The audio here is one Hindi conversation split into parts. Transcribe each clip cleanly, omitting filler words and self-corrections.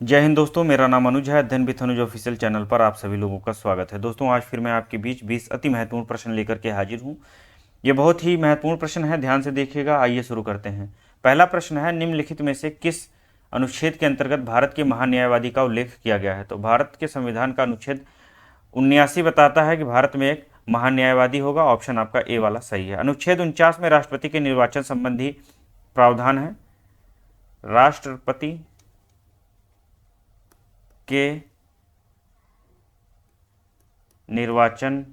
जय हिंद दोस्तों, मेरा नाम अनुज है। अध्ययन विथ अनुज ऑफिशियल चैनल पर आप सभी लोगों का स्वागत है। दोस्तों, आज फिर मैं आपके बीच 20 अति महत्वपूर्ण प्रश्न लेकर के हाजिर हूँ। ये बहुत ही महत्वपूर्ण प्रश्न है, ध्यान से देखिएगा। आइए शुरू करते हैं। पहला प्रश्न है, निम्नलिखित में से किस अनुच्छेद के अंतर्गत भारत के महान्यायवादी का उल्लेख किया गया है? तो भारत के संविधान का अनुच्छेद 79 बताता है कि भारत में एक महान्यायवादी होगा। ऑप्शन आपका ए वाला सही है। अनुच्छेद 49 में राष्ट्रपति के निर्वाचन संबंधी प्रावधान है। राष्ट्रपति के निर्वाचन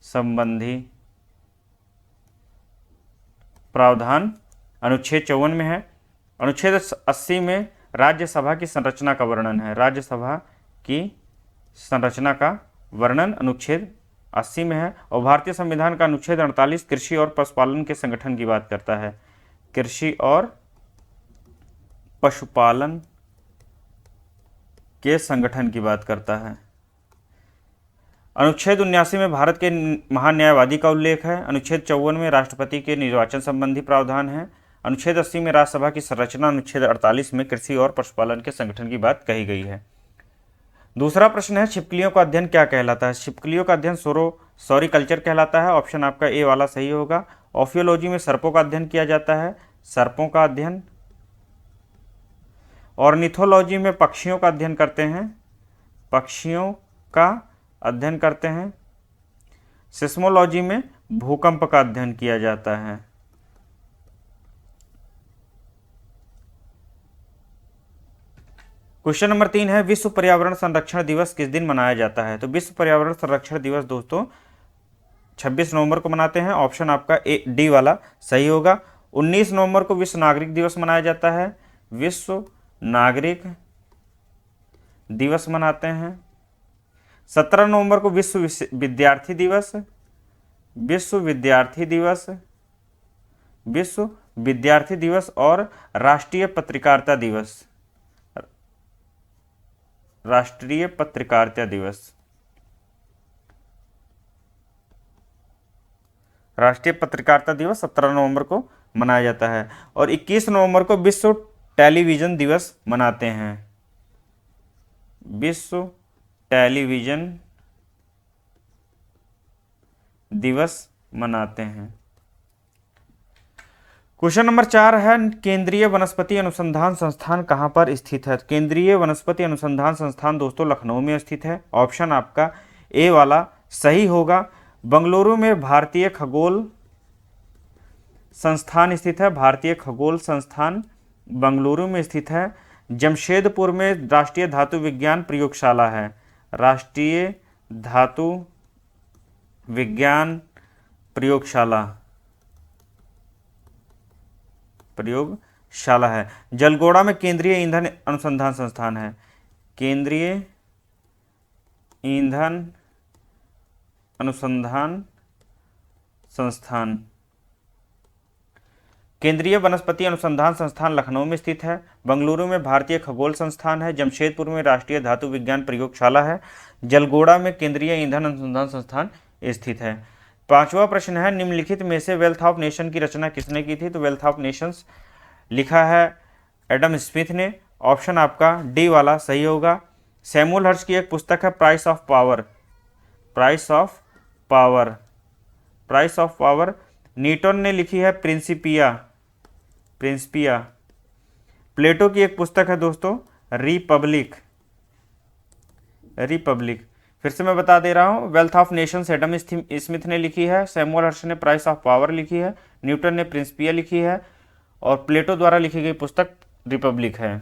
संबंधी प्रावधान अनुच्छेद 54 में है। अनुच्छेद 80 में राज्यसभा की संरचना का वर्णन है। राज्यसभा की संरचना का वर्णन अनुच्छेद 80 में है। और भारतीय संविधान का अनुच्छेद 48 कृषि और पशुपालन के संगठन की बात करता है। कृषि और पशुपालन के संगठन की बात करता है। अनुच्छेद 79 में भारत के महान्यायवादी का उल्लेख है। अनुच्छेद 54 में राष्ट्रपति के निर्वाचन संबंधी प्रावधान है। अनुच्छेद 80 में राज्यसभा की संरचना, अनुच्छेद 48 में कृषि और पशुपालन के संगठन की बात कही गई है। दूसरा प्रश्न है, छिपकलियों का अध्ययन क्या कहलाता है? छिपकलियों का अध्ययन सॉरीकल्चर कहलाता है। ऑप्शन आपका ए वाला सही होगा। ऑफियोलॉजी में सर्पों का अध्ययन किया जाता है। सर्पों का अध्ययन। ऑर्निथोलॉजी में पक्षियों का अध्ययन करते हैं। पक्षियों का अध्ययन करते हैं। सिस्मोलॉजी में भूकंप का अध्ययन किया जाता है। क्वेश्चन नंबर 3 है, विश्व पर्यावरण संरक्षण दिवस किस दिन मनाया जाता है? तो विश्व पर्यावरण संरक्षण दिवस दोस्तों 26 नवंबर को मनाते हैं। ऑप्शन आपका ए डी वाला सही होगा। 19 नवंबर को विश्व नागरिक दिवस मनाया जाता है। विश्व नागरिक दिवस मनाते हैं। 17 नवंबर को विश्व विद्यार्थी दिवस, विश्व विद्यार्थी दिवस, विश्व विद्यार्थी दिवस और राष्ट्रीय पत्रकारिता दिवस, राष्ट्रीय पत्रकारिता दिवस, राष्ट्रीय पत्रकारिता दिवस 17 नवंबर को मनाया जाता है। और 21 नवंबर को विश्व टेलीविजन दिवस मनाते हैं। विश्व टेलीविजन दिवस मनाते हैं। क्वेश्चन नंबर 4 है, केंद्रीय वनस्पति अनुसंधान संस्थान कहां पर स्थित है? केंद्रीय वनस्पति अनुसंधान संस्थान दोस्तों लखनऊ में स्थित है। ऑप्शन आपका ए वाला सही होगा। बंगलुरु में भारतीय खगोल संस्थान स्थित है। भारतीय खगोल संस्थान बंगलुरु में स्थित है। जमशेदपुर में राष्ट्रीय धातु विज्ञान प्रयोगशाला है। राष्ट्रीय धातु विज्ञान प्रयोगशाला है। जलगोड़ा में केंद्रीय ईंधन अनुसंधान संस्थान है। केंद्रीय ईंधन अनुसंधान संस्थान। केंद्रीय वनस्पति अनुसंधान संस्थान लखनऊ में स्थित है। बंगलुरु में भारतीय खगोल संस्थान है। जमशेदपुर में राष्ट्रीय धातु विज्ञान प्रयोगशाला है। जलगोड़ा में केंद्रीय ईंधन अनुसंधान संस्थान स्थित है। 5वां प्रश्न है, निम्नलिखित में से वेल्थ ऑफ नेशन की रचना किसने की थी? तो वेल्थ ऑफ नेशंस लिखा है एडम स्मिथ ने। ऑप्शन आपका डी वाला सही होगा। सैमुअल हर्श की एक पुस्तक है price of power, price of power, price of power. Newton ने लिखी है प्रिंसिपिया, प्रिंसिपिया। प्लेटो की एक पुस्तक है दोस्तों रिपब्लिक, रिपब्लिक। फिर से मैं बता दे रहा हूँ, wealth of Nations Adam Smith ने लिखी है। सैमुअल हर्श ने प्राइस ऑफ पावर लिखी है। न्यूटन ने प्रिंसिपिया लिखी है। और प्लेटो द्वारा लिखी गई पुस्तक रिपब्लिक है।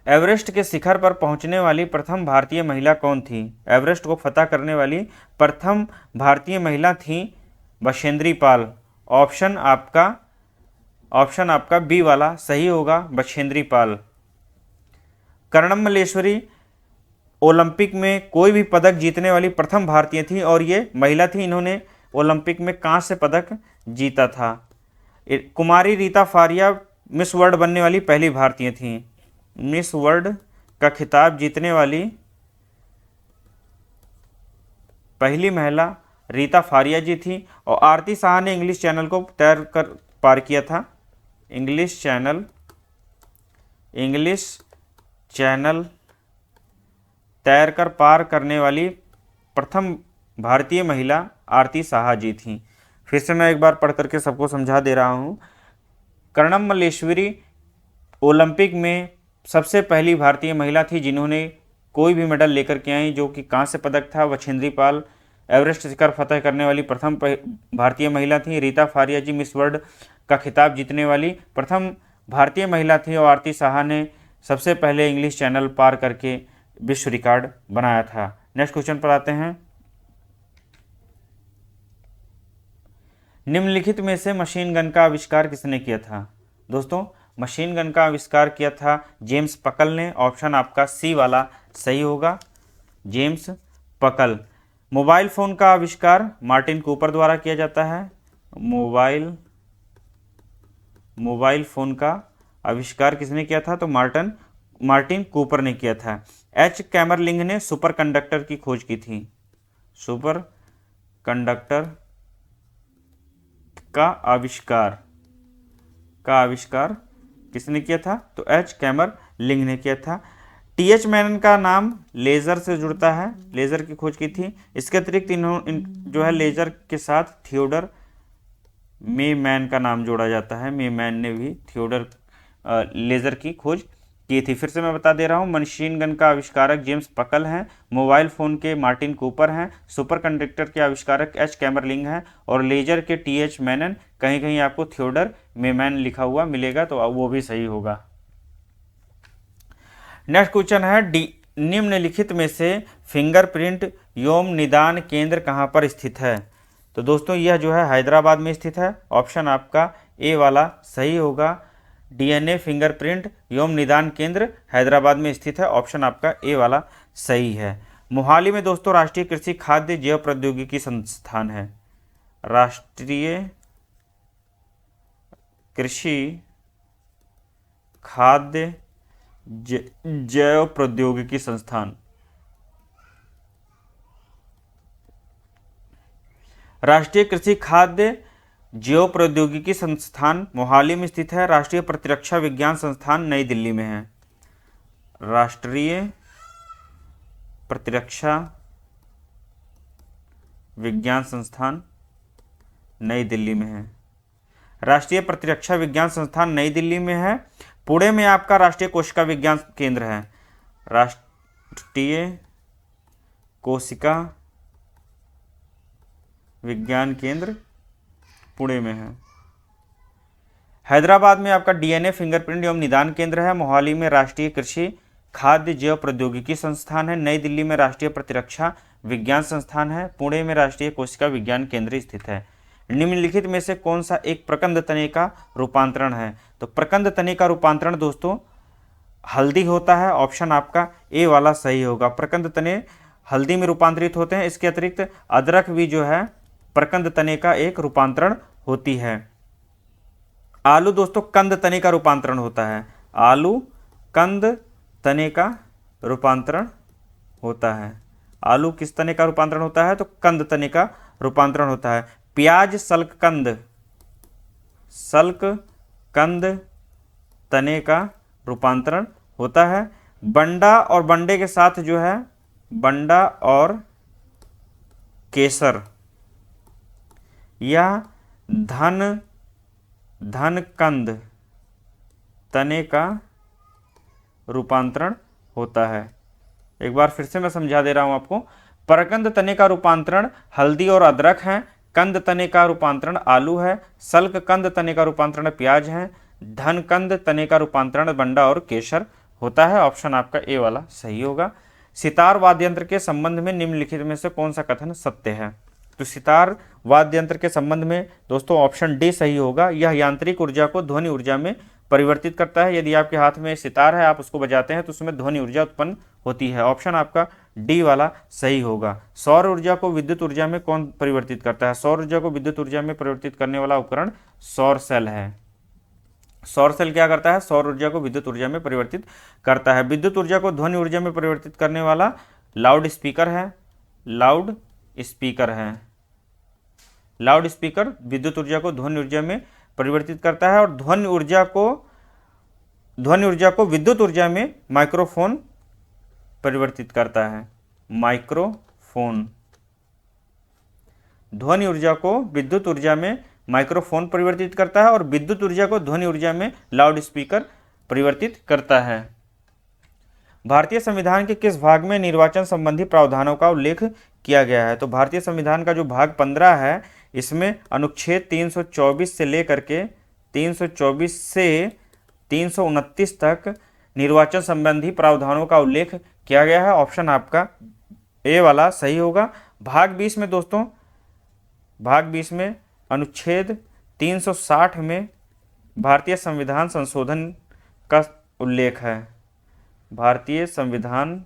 एवरेस्ट के शिखर पर पहुंचने वाली प्रथम भारतीय महिला कौन थी? एवरेस्ट को फतह करने वाली प्रथम भारतीय महिला थी बछेंद्री पाल। ऑप्शन आपका बी वाला सही होगा, बछेंद्री पाल। कर्णम मल्लेश्वरी ओलंपिक में कोई भी पदक जीतने वाली प्रथम भारतीय थी और ये महिला थी। इन्होंने ओलंपिक में कांस्य पदक जीता था। कुमारी रीता फारिया मिस वर्ल्ड बनने वाली पहली भारतीय थी। मिस वर्ल्ड का खिताब जीतने वाली पहली महिला रीता फारिया जी थी। और आरती शाह ने इंग्लिश चैनल को तैयार कर पार किया था। इंग्लिश चैनल इंग्लिश चैनल तैरकर पार करने वाली प्रथम भारतीय महिला आरती साहा जी थी। फिर से मैं एक बार पढ़ करके सबको समझा दे रहा हूँ। कर्णम मल्लेश्वरी ओलंपिक में सबसे पहली भारतीय महिला थी जिन्होंने कोई भी मेडल लेकर के आई, जो कि कांस्य पदक था। बछेंद्री पाल एवरेस्ट शिखर फतह करने वाली प्रथम भारतीय महिला थी। रीता फारिया जी मिस वर्ल्ड का खिताब जीतने वाली प्रथम भारतीय महिला थी। और आरती साहा ने सबसे पहले इंग्लिश चैनल पार करके विश्व रिकॉर्ड बनाया था। नेक्स्ट क्वेश्चन पर आते हैं। निम्नलिखित में से मशीन गन का आविष्कार किसने किया था? दोस्तों, मशीन गन का आविष्कार किया था जेम्स पकल ने। ऑप्शन आपका सी वाला सही होगा, जेम्स पकल। मोबाइल फोन का आविष्कार मार्टिन कूपर द्वारा किया जाता है। मोबाइल फोन का आविष्कार किसने किया था? तो मार्टिन कूपर ने किया था। एच कैमरलिंग ने सुपर कंडक्टर की खोज की थी। सुपर कंडक्टर का आविष्कार किसने किया था? तो एच कैमरलिंग ने किया था। टीएच मैनन का नाम लेजर से जुड़ता है, लेजर की खोज की थी। इसके अतिरिक्त जो है लेजर के साथ थियोडर मेमैन का नाम जोड़ा जाता है। मेमैन ने भी थियोडर लेजर की खोज की थी। फिर से मैं बता दे रहा हूँ, मशीन गन का आविष्कारक जेम्स पकल हैं, मोबाइल फ़ोन के मार्टिन कूपर हैं, सुपर कंडक्टर के आविष्कारक एच कैमरलिंग हैं, और लेजर के टीएच मैनन। कहीं कहीं आपको थियोडर मेमैन लिखा हुआ मिलेगा, तो वो भी सही होगा। नेक्स्ट क्वेश्चन है, निम्नलिखित में से फिंगरप्रिंट एवं निदान केंद्र कहाँ पर स्थित है? तो दोस्तों, यह जो है हैदराबाद में स्थित है। ऑप्शन आपका ए वाला सही होगा। डीएनए फिंगरप्रिंट एवं निदान केंद्र हैदराबाद में स्थित है। ऑप्शन आपका ए वाला सही है। मोहाली में दोस्तों राष्ट्रीय कृषि खाद्य जैव प्रौद्योगिकी संस्थान है। राष्ट्रीय कृषि खाद्य जैव प्रौद्योगिकी संस्थान, राष्ट्रीय कृषि खाद्य जैव प्रौद्योगिकी संस्थान मोहाली में स्थित है। राष्ट्रीय प्रतिरक्षा विज्ञान संस्थान नई दिल्ली में है। राष्ट्रीय प्रतिरक्षा विज्ञान संस्थान नई दिल्ली में है। राष्ट्रीय प्रतिरक्षा विज्ञान संस्थान नई दिल्ली में है। पुणे में आपका राष्ट्रीय कोशिका विज्ञान केंद्र है। राष्ट्रीय कोशिका विज्ञान केंद्र पुणे में है। हैदराबाद में आपका डीएनए फिंगरप्रिंट एवं निदान केंद्र है। मोहाली में राष्ट्रीय कृषि खाद्य जैव प्रौद्योगिकी संस्थान है। नई दिल्ली में राष्ट्रीय प्रतिरक्षा विज्ञान संस्थान है। पुणे में राष्ट्रीय कोशिका विज्ञान केंद्र स्थित है। निम्नलिखित में से कौन सा एक प्रकंद तने का रूपांतरण है? तो प्रकंद तने का रूपांतरण दोस्तों हल्दी होता है। ऑप्शन आपका ए वाला सही होगा। प्रकंद तने हल्दी में रूपांतरित होते हैं। इसके अतिरिक्त अदरक भी जो है प्रकंद तने का एक रूपांतरण होती है। आलू दोस्तों कंद तने का रूपांतरण होता है। आलू कंद तने का रूपांतरण होता है। आलू किस तने का रूपांतरण होता है? तो कंद तने का रूपांतरण होता है। प्याज सल्ककंद तने का रूपांतरण होता है। बंडा और बंडे के साथ जो है बंडा और केसर या धनकंद तने का रूपांतरण होता है। एक बार फिर से मैं समझा दे रहा हूं आपको। प्रकंद तने का रूपांतरण हल्दी और अदरक है। कंद तने का रूपांतरण आलू है। सल्क कंद तने का रूपांतरण प्याज है। धनकंद तने का रूपांतरण बंडा और केसर होता है। ऑप्शन आपका ए वाला सही होगा। सितार वाद्य यंत्र के संबंध में निम्नलिखित में से कौन सा कथन सत्य है? तो सितार वाद्य यंत्र के संबंध में दोस्तों ऑप्शन डी सही होगा। यह यांत्रिक ऊर्जा को ध्वनि ऊर्जा में परिवर्तित करता है। यदि आपके हाथ में सितार है, आप उसको बजाते हैं तो उसमें ध्वनि ऊर्जा उत्पन्न होती है। ऑप्शन आपका डी वाला सही होगा। सौर ऊर्जा को विद्युत ऊर्जा में कौन परिवर्तित करता है? सौर ऊर्जा को विद्युत ऊर्जा में परिवर्तित करने वाला उपकरण सौर सेल है। सौर सेल क्या करता है? सौर ऊर्जा को विद्युत ऊर्जा में परिवर्तित करता है। विद्युत ऊर्जा को ध्वनि ऊर्जा में परिवर्तित करने वाला लाउड स्पीकर है। लाउड स्पीकर विद्युत ऊर्जा को ध्वनि ऊर्जा में परिवर्तित करता है। और ध्वनि ऊर्जा को ध्वनि ऊर्जा को विद्युत ऊर्जा में माइक्रोफोन परिवर्तित करता है। माइक्रोफोन। ध्वनि ऊर्जा को विद्युत ऊर्जा में माइक्रोफोन परिवर्तित करता है और विद्युत ऊर्जा को ध्वनि ऊर्जा में लाउड स्पीकर परिवर्तित करता है। भारतीय संविधान के किस भाग में निर्वाचन संबंधी प्रावधानों का उल्लेख किया गया है? तो भारतीय संविधान का जो भाग 15 है, इसमें अनुच्छेद 324 से लेकर के 324 से 329 तक निर्वाचन संबंधी प्रावधानों का उल्लेख किया गया है। ऑप्शन आपका ए वाला सही होगा। भाग 20 में दोस्तों, भाग 20 में अनुच्छेद 360 में भारतीय संविधान संशोधन का उल्लेख है। भारतीय संविधान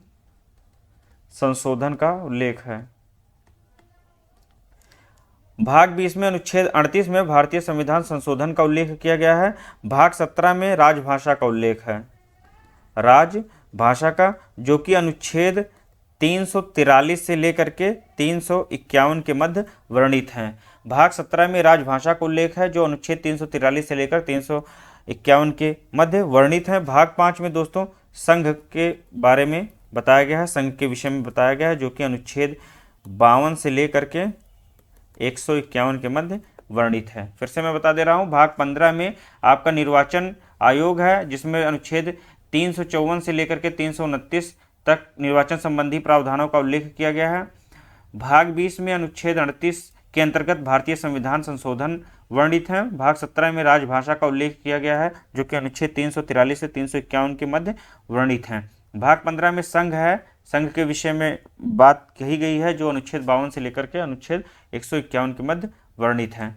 संशोधन का उल्लेख है। भाग 20 में अनुच्छेद 38 में भारतीय संविधान संशोधन का उल्लेख किया गया है। भाग 17 में राजभाषा का उल्लेख है। राजभाषा का, जो कि अनुच्छेद 343 से लेकर के 351 के मध्य वर्णित हैं। भाग 17 में राजभाषा का उल्लेख है, जो अनुच्छेद 343 से लेकर 351 के मध्य वर्णित हैं। भाग 5 में दोस्तों संघ के बारे में बताया गया है, संघ के विषय में बताया गया है, जो कि अनुच्छेद 52 से लेकर के 151 के मध्य वर्णित है। फिर से मैं बता दे रहा हूँ, भाग 15 में आपका निर्वाचन आयोग है, जिसमें अनुच्छेद 354 से लेकर के 329 तक निर्वाचन संबंधी प्रावधानों का उल्लेख किया गया है। भाग 20 में अनुच्छेद 38 के अंतर्गत भारतीय संविधान संशोधन वर्णित है। भाग 17 में राजभाषा का उल्लेख किया गया है, जो कि अनुच्छेद 343 से 351 के मध्य वर्णित है। भाग 15 में संघ है, संघ के विषय में बात कही गई है, जो अनुच्छेद 52 से लेकर के अनुच्छेद 151 के मध्य वर्णित है।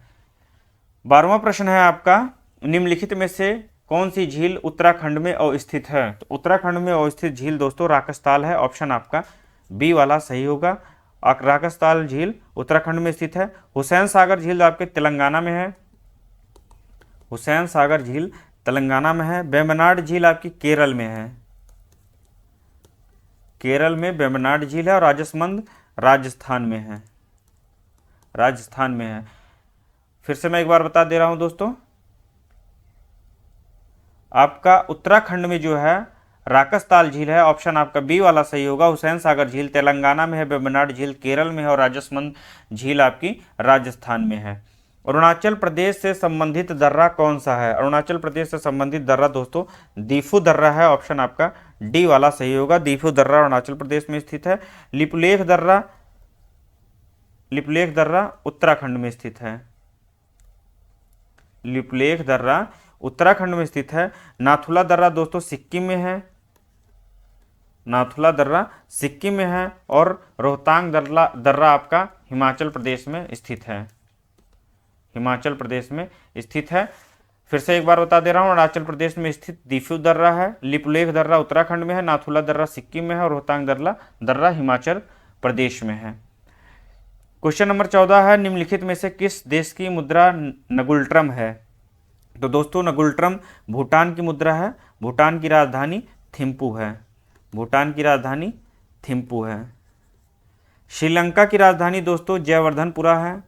12वां प्रश्न है आपका, निम्नलिखित में से कौन सी झील उत्तराखंड में अवस्थित है? तो उत्तराखंड में अवस्थित झील दोस्तों राकसताल है। ऑप्शन आपका बी वाला सही होगा। राकसताल झील उत्तराखंड में स्थित है। हुसैन सागर झील आपके तेलंगाना में है। हुसैन सागर झील तेलंगाना में है। वेम्बनाड झील आपकी केरल में है। केरल में वेम्बनाड झील है। और राजसमंद राजस्थान में है। राजस्थान में है। फिर से मैं एक बार बता दे रहा हूं दोस्तों, आपका उत्तराखंड में जो है राकसताल झील है। ऑप्शन आपका बी वाला सही होगा। हुसैन सागर झील तेलंगाना में है। वेम्बनाड झील केरल में है। और राजसमंद झील आपकी राजस्थान में है। अरुणाचल प्रदेश से संबंधित दर्रा कौन सा है? अरुणाचल प्रदेश से संबंधित दर्रा दोस्तों दीफू दर्रा है। ऑप्शन आपका डी वाला सही होगा। दीफू दर्रा अरुणाचल प्रदेश में स्थित है। लिपुलेख दर्रा, लिपुलेख दर्रा उत्तराखंड में स्थित है। लिपुलेख दर्रा उत्तराखंड में स्थित है। नाथुला दर्रा दोस्तों सिक्किम में है। नाथुला दर्रा सिक्किम में है। और रोहतांग दर्रा आपका हिमाचल प्रदेश में स्थित है। हिमाचल प्रदेश में स्थित है। फिर से एक बार बता दे रहा हूँ, अरुणाचल प्रदेश में स्थित दीफू दर्रा है। लिपुलेख दर्रा उत्तराखंड में है। नाथुला दर्रा सिक्किम में है। और रोहतांग दर्रा हिमाचल प्रदेश में है। क्वेश्चन नंबर 14 है, निम्नलिखित में से किस देश की मुद्रा नगुल्ट्रम है? तो दोस्तों नगुल्ट्रम भूटान की मुद्रा है। भूटान की राजधानी थिम्पू है। भूटान की राजधानी थिम्पू है। श्रीलंका की राजधानी दोस्तों जयवर्धनपुरा है।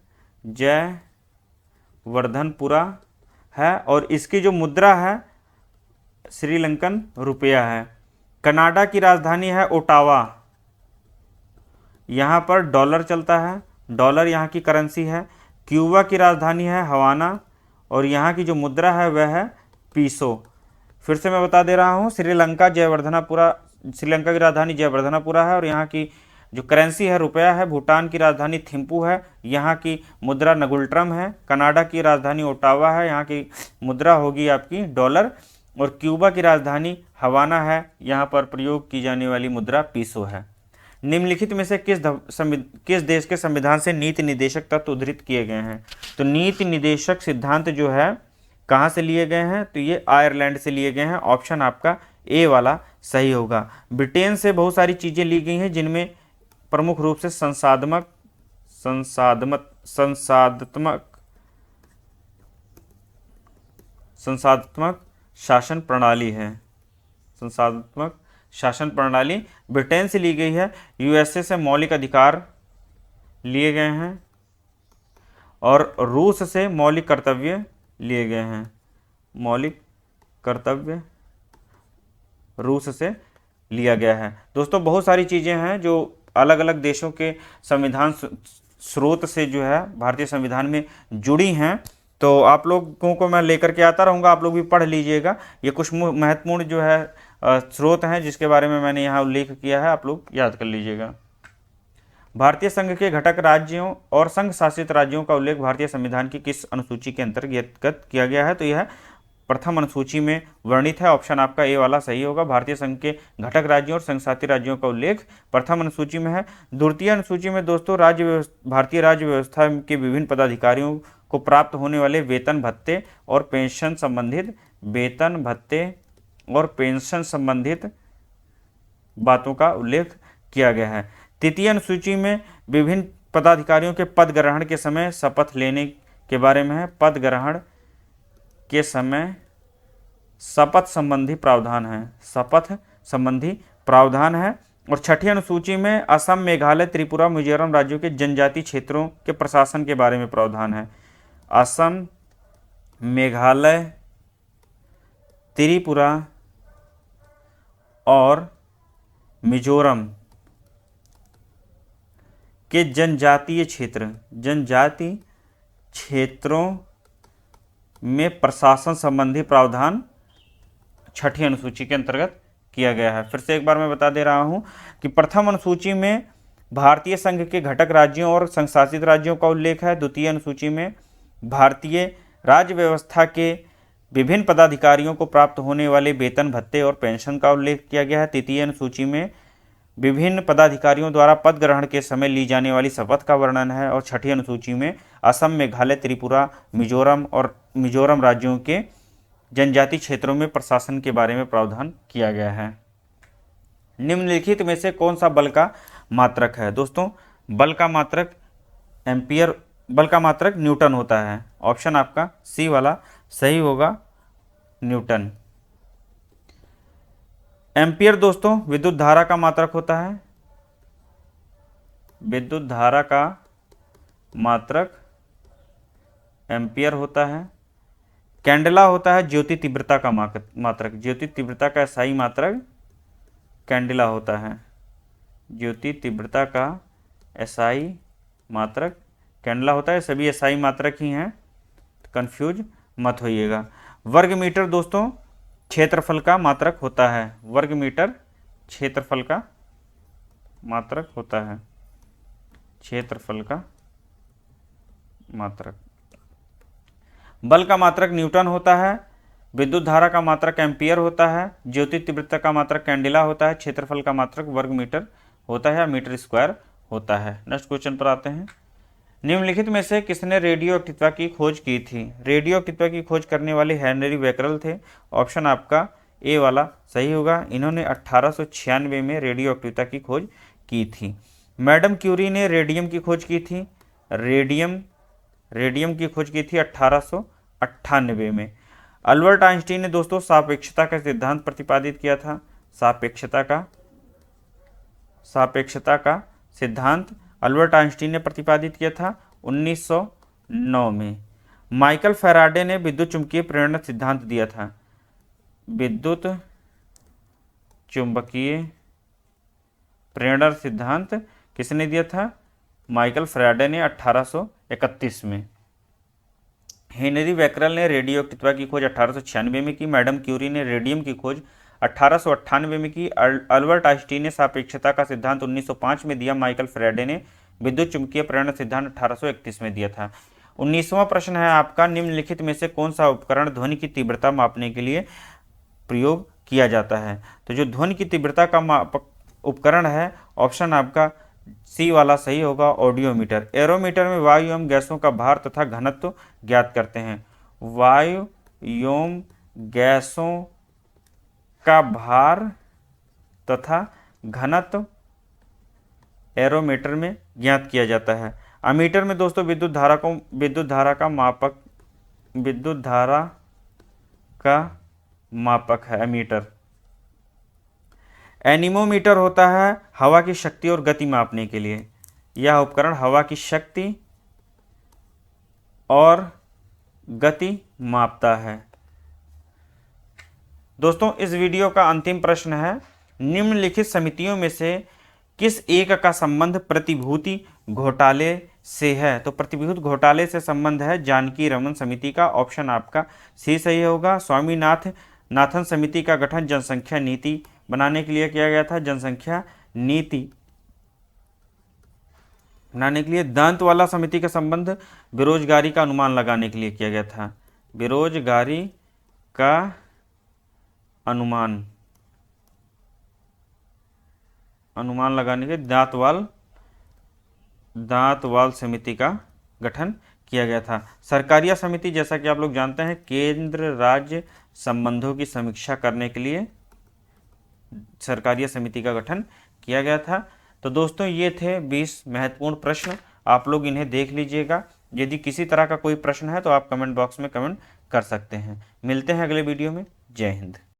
जयवर्धनपुरा है। और इसकी जो मुद्रा है श्रीलंकन रुपया है। कनाडा की राजधानी है ओटावा। यहाँ पर डॉलर चलता है। डॉलर यहाँ की करेंसी है। क्यूबा की राजधानी है हवाना। और यहाँ की जो मुद्रा है वह है पीसो। फिर से मैं बता दे रहा हूँ, श्रीलंका की राजधानी जयवर्धनापुरा है। और यहाँ की जो करेंसी है रुपया है। भूटान की राजधानी थिम्पू है। यहाँ की मुद्रा नगुल्ट्रम है। कनाडा की राजधानी ओटावा है। यहाँ की मुद्रा होगी आपकी डॉलर। और क्यूबा की राजधानी हवाना है। यहाँ पर प्रयोग की जाने वाली मुद्रा पीसो है। निम्नलिखित में से किस देश के संविधान से नीति निदेशक तत्व उद्धृत किए गए हैं? तो नीति निदेशक सिद्धांत जो है कहाँ से लिए गए हैं? तो ये आयरलैंड से लिए गए हैं। ऑप्शन आपका ए वाला सही होगा। ब्रिटेन से बहुत सारी चीज़ें ली गई हैं, जिनमें प्रमुख रूप से संसाधनात्मक शासन प्रणाली है। संसाधनात्मक शासन प्रणाली ब्रिटेन से ली गई है। यूएसए से मौलिक अधिकार लिए गए हैं। और रूस से मौलिक कर्तव्य लिए गए हैं। मौलिक कर्तव्य रूस से लिया गया है। दोस्तों बहुत सारी चीज़ें हैं जो अलग अलग देशों के संविधान स्रोत से जो है भारतीय संविधान में जुड़ी हैं, तो आप लोगों को मैं लेकर के आता रहूँगा, आप लोग भी पढ़ लीजिएगा। ये कुछ महत्वपूर्ण जो है स्रोत हैं जिसके बारे में मैंने यहाँ उल्लेख किया है, आप लोग याद कर लीजिएगा। भारतीय संघ के घटक राज्यों और संघ शासित राज्यों का उल्लेख भारतीय संविधान की किस अनुसूची के अंतर्गत किया गया है? तो यह प्रथम अनुसूची में वर्णित है। ऑप्शन आपका ए वाला सही होगा। भारतीय संघ के घटक राज्यों और संघ शासित राज्यों का उल्लेख प्रथम अनुसूची में है। द्वितीय अनुसूची में दोस्तों भारतीय राज्य व्यवस्था के विभिन्न पदाधिकारियों को प्राप्त होने वाले वेतन भत्ते और पेंशन संबंधित बातों का उल्लेख किया गया है। तृतीय अनुसूची में विभिन्न पदाधिकारियों के पद ग्रहण के समय शपथ लेने के बारे में है। पद ग्रहण के समय शपथ संबंधी प्रावधान है। और छठी अनुसूची में असम, मेघालय, त्रिपुरा, मिजोरम राज्यों के जनजातीय क्षेत्रों के प्रशासन के बारे में प्रावधान है। असम, मेघालय, त्रिपुरा और मिजोरम के जनजातीय क्षेत्रों में प्रशासन संबंधी प्रावधान छठी अनुसूची के अंतर्गत किया गया है। फिर से एक बार मैं बता दे रहा हूं कि प्रथम अनुसूची में भारतीय संघ के घटक राज्यों और संघ शासित राज्यों का उल्लेख है। द्वितीय अनुसूची में भारतीय राज्य व्यवस्था के विभिन्न पदाधिकारियों को प्राप्त होने वाले वेतन भत्ते और पेंशन का उल्लेख किया गया है। तृतीय अनुसूची में विभिन्न पदाधिकारियों द्वारा पद ग्रहण के समय ली जाने वाली शपथ का वर्णन है। और छठी अनुसूची में असम, मेघालय, त्रिपुरा, मिजोरम राज्यों के जनजातीय क्षेत्रों में प्रशासन के बारे में प्रावधान किया गया है। निम्नलिखित में से कौन सा बल का मात्रक है? दोस्तों बल का मात्रक न्यूटन होता है। ऑप्शन आपका सी वाला सही होगा, न्यूटन। एम्पियर दोस्तों विद्युत धारा का मात्रक होता है। विद्युत धारा का मात्रक एम्पियर होता है। कैंडेला होता है ज्योति तीव्रता का मात्रक। ज्योति तीव्रता का एसआई मात्रक कैंडेला होता है। ज्योति तीव्रता का एसआई मात्रक कैंडेला होता है। सभी एसआई मात्रक ही हैं, कंफ्यूज मत होइएगा। वर्ग मीटर दोस्तों क्षेत्रफल का मात्रक होता है। वर्ग मीटर क्षेत्रफल का मात्रक होता है। क्षेत्रफल का मात्रक। बल का मात्रक न्यूटन होता है। विद्युत धारा का मात्रक एम्पियर होता है। ज्योति तीव्रता का मात्रक कैंडेला होता है। क्षेत्रफल का मात्रक वर्ग मीटर होता है या मीटर स्क्वायर होता है। नेक्स्ट क्वेश्चन पर आते हैं। निम्नलिखित में से किसने रेडियो एक्टिविटी की खोज की थी? रेडियो एक्टिविटी की खोज करने वाले हेनरी बेकरल थे। ऑप्शन आपका ए वाला सही होगा। इन्होंने 1896 में रेडियो एक्टिविटी की खोज की थी। मैडम क्यूरी ने रेडियम की खोज की थी। रेडियम की खोज की थी 1898 में। अल्बर्ट आइंस्टीन ने दोस्तों सापेक्षता का सिद्धांत प्रतिपादित किया था। सापेक्षता का सिद्धांत अल्बर्ट आइंस्टीन ने प्रतिपादित किया था 1909 में। माइकल फैराडे ने विद्युत चुंबकीय प्रेरण सिद्धांत दिया था। विद्युत चुंबकीय प्रेरण सिद्धांत किसने दिया था? माइकल फैराडे ने 1831 में। हेनरी बेकरल ने रेडियो एक्टिविटी की खोज 1896 में की। मैडम क्यूरी ने रेडियम की खोज 1898 में की। अल्बर्ट आइंस्टीन ने सापेक्षता का सिद्धांत 1905 में दिया। माइकल फैराडे ने विद्युत चुंबकीय प्रेरण सिद्धांत 1831 में दिया था। 19वां प्रश्न है आपका, निम्नलिखित में से कौन सा उपकरण ध्वनि की तीव्रता मापने के लिए प्रयोग किया जाता है? तो जो ध्वनि की तीव्रता का मापक उपकरण है, ऑप्शन आपका सी वाला सही होगा, ऑडियोमीटर। एरोमीटर में वायु एवं गैसों का भार तथा घनत्व ज्ञात करते हैं। वायु एवं गैसों का भार तथा घनत्व एरोमीटर में ज्ञात किया जाता है। अमीटर में दोस्तों विद्युत धारा का मापक है अमीटर। एनीमोमीटर होता है हवा की शक्ति और गति मापने के लिए। यह उपकरण हवा की शक्ति और गति मापता है। दोस्तों इस वीडियो का अंतिम प्रश्न है, निम्नलिखित समितियों में से किस एक का संबंध प्रतिभूति घोटाले से है? तो प्रतिभूति घोटाले से संबंध है जानकी रमन समिति का। ऑप्शन आपका सी सही होगा। स्वामीनाथन समिति का गठन जनसंख्या नीति बनाने के लिए किया गया था। जनसंख्या नीति बनाने के लिए। दंतवाला समिति का संबंध बेरोजगारी का अनुमान लगाने के लिए किया गया था। बेरोजगारी का अनुमान लगाने के दांतवाल समिति का गठन किया गया था। सरकारिया समिति, जैसा कि आप लोग जानते हैं, केंद्र राज्य संबंधों की समीक्षा करने के लिए सरकारिया समिति का गठन किया गया था। तो दोस्तों ये थे 20 महत्वपूर्ण प्रश्न, आप लोग इन्हें देख लीजिएगा। यदि किसी तरह का कोई प्रश्न है तो आप कमेंट बॉक्स में कमेंट कर सकते हैं। मिलते हैं अगले वीडियो में। जय हिंद।